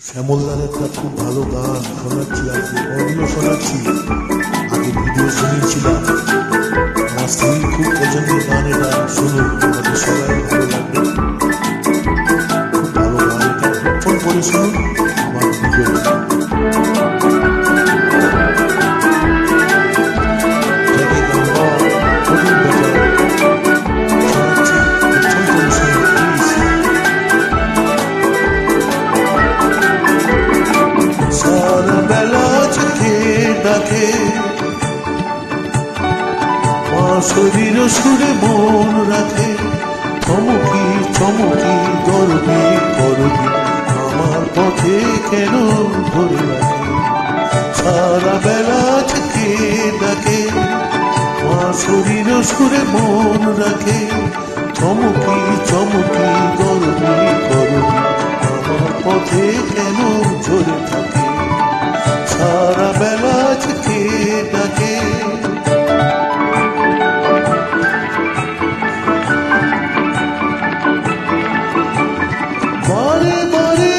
শ্যামলদার একটা খুব ভালো গান শোনাচ্ছি, আজকে অডিও শোনাচ্ছি। আগে ভিডিও শুনিয়েছিলাম। আমার স্ত্রীর খুব পছন্দের গান এটা, শুনুন, আমাদের সবাই ভালো লাগবে। খুব ভালো গান এটা, ফোন করে শুনুন আমার ভিডিও। শরীর সুরে মন রাখে, চমকি চমকি গর্বে গর্বে আমার পথে কেন ধরে রাখে। সারা বেলা থেকে ডাকে, মা শরীর সুরে মন রাখে, চমকি চমকি গর্বে গর্বে আমার পথে কেন ধরে থাকে। সারা বেলা থেকে ডাকে, বারে বারে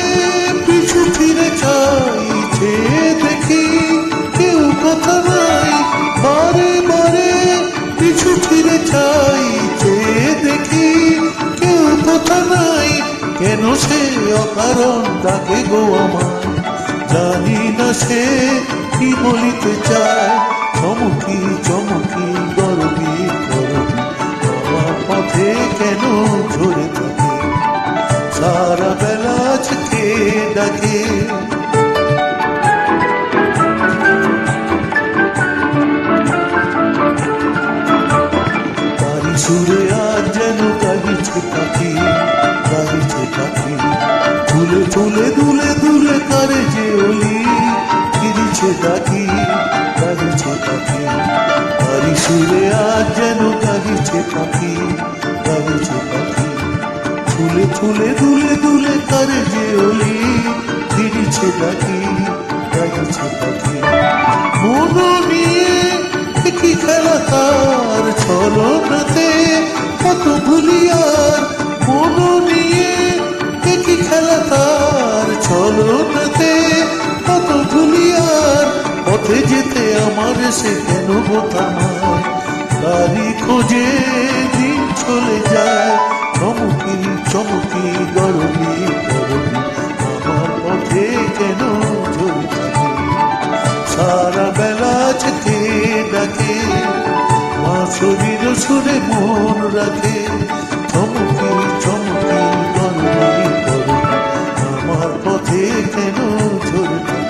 পিছু ফিরে চাইছে দেখি কেউ কথা নাই। বারে বারে পিছু ফিরে চাইছে দেখি কেউ কথা নাই। কেন সে অকারণ ডাকে গো আমায়, জানি না সে কি বলিতে চায়। চমকি চমকি গর্বি গর্বি আমার পথে কেন ঝরে থাকে। সারা বেলা আজকে ডাকে, তারি সুরে আজ যেন গাইছে পাখি, গাইছে পাখি। তুলে তুলে দুলে দুলে কারে যে অলি ফিরিছে ডাকি, গাইছে পাখি। তারি সুরে আজ যেন গাইছে পাখি, গাইছে পাখি। ফুলে ফুলে দুলে দুলে কারে যে অলি ফিরিছে ডাকি, গাইছে পাখি। মন নিয়ে কি খেলা তার ছলনাতে কত ভুলি আর। মন নিয়ে কি খেলা তার ছলনাতে কত ভুলি আর। পথে যেতে আমার সে কেন বোতামায়, তারি খোঁজে দিন চলে যায়। চমকি চমকি গর্বি গর্বি আমার পথে কেন ঝরে থাকে। সারা বেলা থেকে ডাকে, মা শরীর সুরে মন রাখে, চমকি চমকি গর্বি গর্বি আমার পথে কেন ঝরে থাকে।